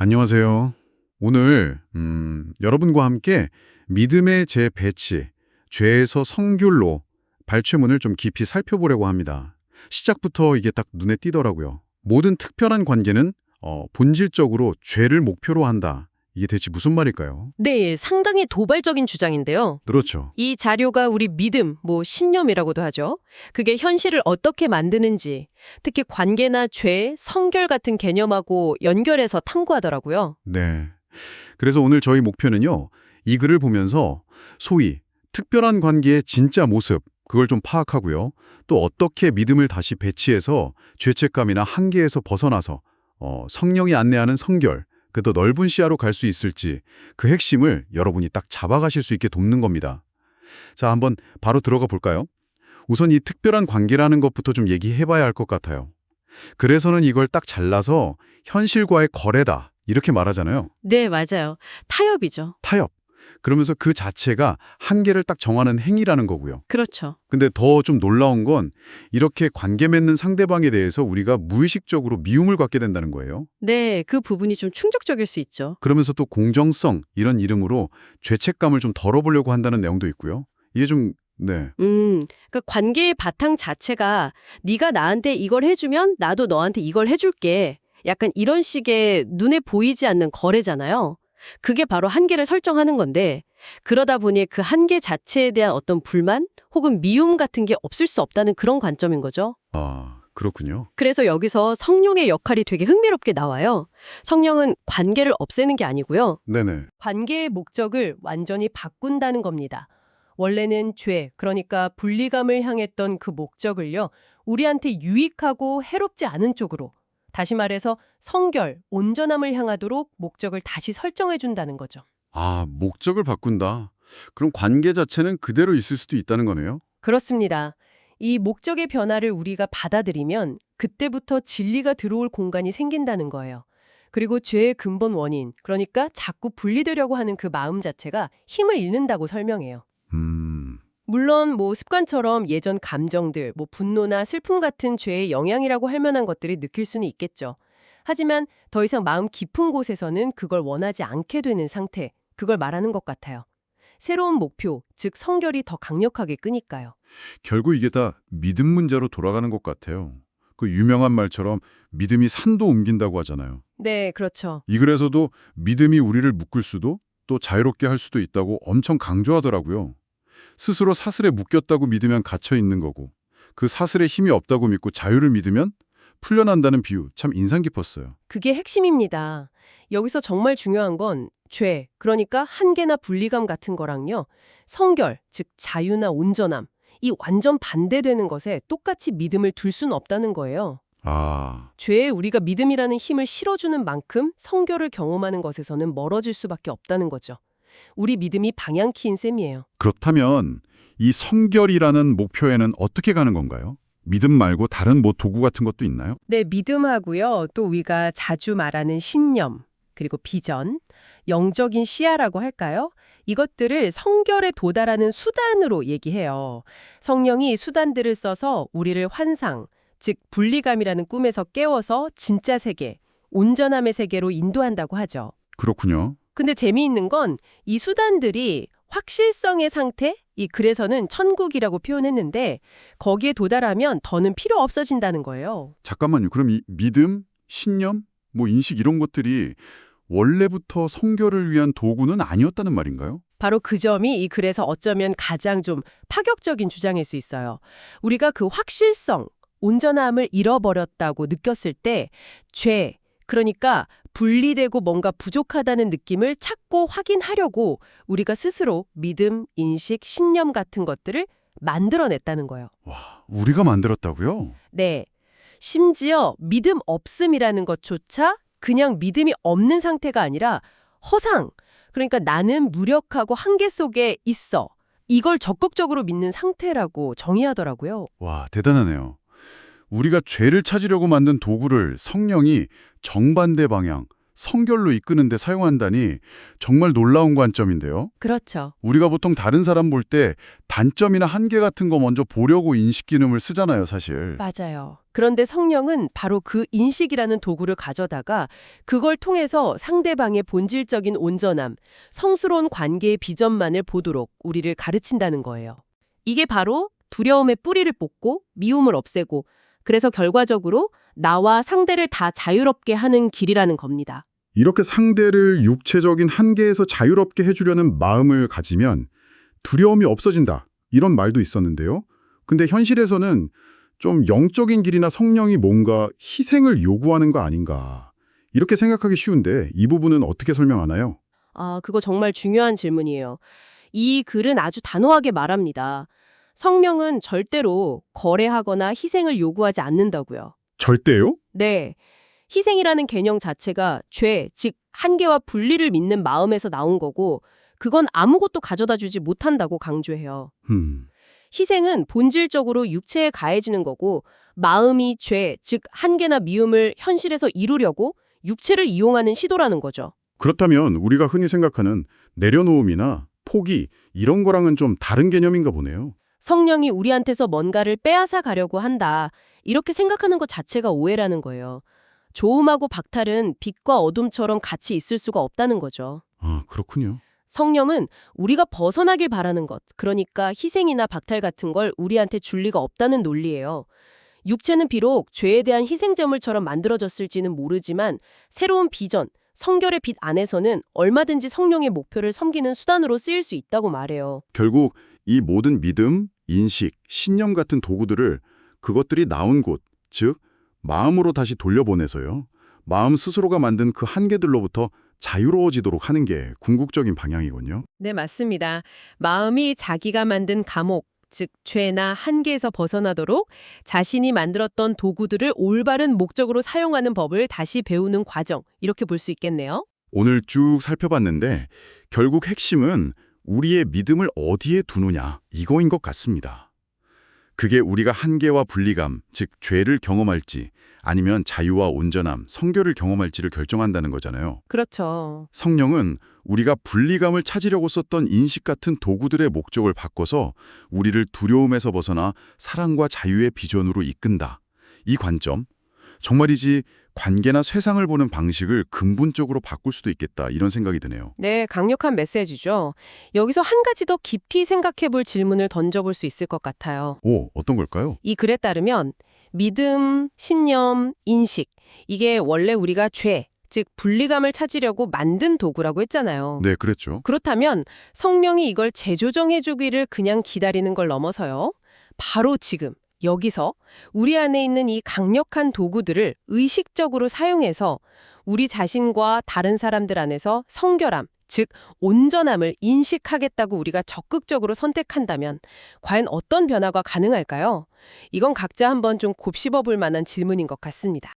안녕하세요. 오늘 여러분과 함께 믿음의 재배치, 죄에서 성결로 발췌문을 좀 깊이 살펴보려고 합니다. 시작부터 이게 딱 눈에 띄더라고요. 모든 특별한 관계는 본질적으로 죄를 목표로 한다. 이게 대체 무슨 말일까요? 네, 상당히 도발적인 주장인데요. 그렇죠. 이 자료가 우리 믿음, 신념이라고도 하죠. 그게 현실을 어떻게 만드는지, 특히 관계나 죄, 성결 같은 개념하고 연결해서 탐구하더라고요. 네. 그래서 오늘 저희 목표는요. 이 글을 보면서 소위 특별한 관계의 진짜 모습, 그걸 좀 파악하고요. 또 어떻게 믿음을 다시 배치해서 죄책감이나 한계에서 벗어나서 성령이 안내하는 성결, 그 더 넓은 시야로 갈 수 있을지 그 핵심을 여러분이 딱 잡아가실 수 있게 돕는 겁니다. 자, 한번 바로 들어가 볼까요? 우선 이 특별한 관계라는 것부터 좀 얘기해봐야 할 것 같아요. 그래서는 이걸 딱 잘라서 현실과의 거래다 이렇게 말하잖아요. 네, 맞아요. 타협이죠. 타협. 그러면서 그 자체가 한계를 딱 정하는 행위라는 거고요. 그렇죠. 근데 더 좀 놀라운 건 이렇게 관계 맺는 상대방에 대해서 우리가 무의식적으로 미움을 갖게 된다는 거예요. 네, 그 부분이 좀 충격적일 수 있죠. 그러면서 또 공정성 이런 이름으로 죄책감을 좀 덜어보려고 한다는 내용도 있고요. 이게 좀 네. 그러니까 관계의 바탕 자체가 네가 나한테 이걸 해주면 나도 너한테 이걸 해줄게. 약간 이런 식의 눈에 보이지 않는 거래잖아요. 그게 바로 한계를 설정하는 건데 그러다 보니 그 한계 자체에 대한 어떤 불만 혹은 미움 같은 게 없을 수 없다는 그런 관점인 거죠. 아, 그렇군요. 그래서 여기서 성령의 역할이 되게 흥미롭게 나와요. 성령은 관계를 없애는 게 아니고요. 네네. 관계의 목적을 완전히 바꾼다는 겁니다. 원래는 죄, 그러니까 분리감을 향했던 그 목적을요, 우리한테 유익하고 해롭지 않은 쪽으로, 다시 말해서 성결, 온전함을 향하도록 목적을 다시 설정해준다는 거죠. 아, 목적을 바꾼다. 그럼 관계 자체는 그대로 있을 수도 있다는 거네요? 그렇습니다. 이 목적의 변화를 우리가 받아들이면 그때부터 진리가 들어올 공간이 생긴다는 거예요. 그리고 죄의 근본 원인, 그러니까 자꾸 분리되려고 하는 그 마음 자체가 힘을 잃는다고 설명해요. 음, 물론 습관처럼 예전 감정들, 분노나 슬픔 같은 죄의 영향이라고 할 만한 것들이 느낄 수는 있겠죠. 하지만 더 이상 마음 깊은 곳에서는 그걸 원하지 않게 되는 상태, 그걸 말하는 것 같아요. 새로운 목표, 즉 성결이 더 강력하게 끄니까요. 결국 이게 다 믿음 문제로 돌아가는 것 같아요. 그 유명한 말처럼 믿음이 산도 옮긴다고 하잖아요. 네, 그렇죠. 이 글에서도 믿음이 우리를 묶을 수도 또 자유롭게 할 수도 있다고 엄청 강조하더라고요. 스스로 사슬에 묶였다고 믿으면 갇혀 있는 거고 그 사슬에 힘이 없다고 믿고 자유를 믿으면 풀려난다는 비유 참 인상 깊었어요. 그게 핵심입니다. 여기서 정말 중요한 건 죄, 그러니까 한계나 분리감 같은 거랑요. 성결, 즉 자유나 온전함, 이 완전 반대되는 것에 똑같이 믿음을 둘 수는 없다는 거예요. 아, 죄에 우리가 믿음이라는 힘을 실어주는 만큼 성결을 경험하는 것에서는 멀어질 수밖에 없다는 거죠. 우리 믿음이 방향키인 셈이에요. 그렇다면 이 성결이라는 목표에는 어떻게 가는 건가요? 믿음 말고 다른 도구 같은 것도 있나요? 네, 믿음하고요. 또 우리가 자주 말하는 신념, 그리고 비전, 영적인 시야라고 할까요? 이것들을 성결에 도달하는 수단으로 얘기해요. 성령이 수단들을 써서 우리를 환상, 즉 분리감이라는 꿈에서 깨워서 진짜 세계, 온전함의 세계로 인도한다고 하죠. 그렇군요. 근데 재미있는 건 이 수단들이 확실성의 상태, 이 글에서는 천국이라고 표현했는데 거기에 도달하면 더는 필요 없어진다는 거예요. 잠깐만요. 그럼 이 믿음, 신념, 인식 이런 것들이 원래부터 성결을 위한 도구는 아니었다는 말인가요? 바로 그 점이 이 글에서 어쩌면 가장 좀 파격적인 주장일 수 있어요. 우리가 그 확실성, 온전함을 잃어버렸다고 느꼈을 때 죄, 그러니까 분리되고 뭔가 부족하다는 느낌을 찾고 확인하려고 우리가 스스로 믿음, 인식, 신념 같은 것들을 만들어냈다는 거예요. 와, 우리가 만들었다고요? 네. 심지어 믿음 없음이라는 것조차 그냥 믿음이 없는 상태가 아니라 허상, 그러니까 나는 무력하고 한계 속에 있어. 이걸 적극적으로 믿는 상태라고 정의하더라고요. 와, 대단하네요. 우리가 죄를 찾으려고 만든 도구를 성령이 정반대 방향, 성결로 이끄는 데 사용한다니 정말 놀라운 관점인데요. 그렇죠. 우리가 보통 다른 사람 볼 때 단점이나 한계 같은 거 먼저 보려고 인식 기능을 쓰잖아요, 사실. 맞아요. 그런데 성령은 바로 그 인식이라는 도구를 가져다가 그걸 통해서 상대방의 본질적인 온전함, 성스러운 관계의 비전만을 보도록 우리를 가르친다는 거예요. 이게 바로 두려움의 뿌리를 뽑고 미움을 없애고 그래서 결과적으로 나와 상대를 다 자유롭게 하는 길이라는 겁니다. 이렇게 상대를 육체적인 한계에서 자유롭게 해주려는 마음을 가지면 두려움이 없어진다. 이런 말도 있었는데요. 근데 현실에서는 좀 영적인 길이나 성령이 뭔가 희생을 요구하는 거 아닌가. 이렇게 생각하기 쉬운데 이 부분은 어떻게 설명하나요? 그거 정말 중요한 질문이에요. 이 글은 아주 단호하게 말합니다. 성령은 절대로 거래하거나 희생을 요구하지 않는다고요. 절대요? 네. 희생이라는 개념 자체가 죄, 즉 한계와 분리를 믿는 마음에서 나온 거고 그건 아무것도 가져다 주지 못한다고 강조해요. 희생은 본질적으로 육체에 가해지는 거고 마음이 죄, 즉 한계나 미움을 현실에서 이루려고 육체를 이용하는 시도라는 거죠. 그렇다면 우리가 흔히 생각하는 내려놓음이나 포기 이런 거랑은 좀 다른 개념인가 보네요. 성령이 우리한테서 뭔가를 빼앗아 가려고 한다. 이렇게 생각하는 것 자체가 오해라는 거예요. 좋음하고 박탈은 빛과 어둠처럼 같이 있을 수가 없다는 거죠. 아, 그렇군요. 성령은 우리가 벗어나길 바라는 것, 그러니까 희생이나 박탈 같은 걸 우리한테 줄 리가 없다는 논리예요. 육체는 비록 죄에 대한 희생제물처럼 만들어졌을지는 모르지만 새로운 비전, 성결의 빛 안에서는 얼마든지 성령의 목표를 섬기는 수단으로 쓰일 수 있다고 말해요. 결국 이 모든 믿음, 인식, 신념 같은 도구들을 그것들이 나온 곳, 즉 마음으로 다시 돌려보내서요. 마음 스스로가 만든 그 한계들로부터 자유로워지도록 하는 게 궁극적인 방향이군요. 네, 맞습니다. 마음이 자기가 만든 감옥, 즉 죄나 한계에서 벗어나도록 자신이 만들었던 도구들을 올바른 목적으로 사용하는 법을 다시 배우는 과정, 이렇게 볼 수 있겠네요. 오늘 쭉 살펴봤는데 결국 핵심은 우리의 믿음을 어디에 두느냐 이거인 것 같습니다. 그게 우리가 한계와 분리감, 즉 죄를 경험할지 아니면 자유와 온전함, 성결을 경험할지를 결정한다는 거잖아요. 그렇죠. 성령은 우리가 분리감을 찾으려고 썼던 인식 같은 도구들의 목적을 바꿔서 우리를 두려움에서 벗어나 사랑과 자유의 비전으로 이끈다. 이 관점, 정말이지 관계나 세상을 보는 방식을 근본적으로 바꿀 수도 있겠다 이런 생각이 드네요. 네, 강력한 메시지죠. 여기서 한 가지 더 깊이 생각해 볼 질문을 던져볼 수 있을 것 같아요. 오, 어떤 걸까요? 이 글에 따르면 믿음, 신념, 인식, 이게 원래 우리가 죄, 즉 분리감을 찾으려고 만든 도구라고 했잖아요. 네, 그랬죠. 그렇다면 성령이 이걸 재조정해 주기를 그냥 기다리는 걸 넘어서요. 바로 지금 여기서 우리 안에 있는 이 강력한 도구들을 의식적으로 사용해서 우리 자신과 다른 사람들 안에서 성결함, 즉 온전함을 인식하겠다고 우리가 적극적으로 선택한다면 과연 어떤 변화가 가능할까요? 이건 각자 한번 좀 곱씹어 볼 만한 질문인 것 같습니다.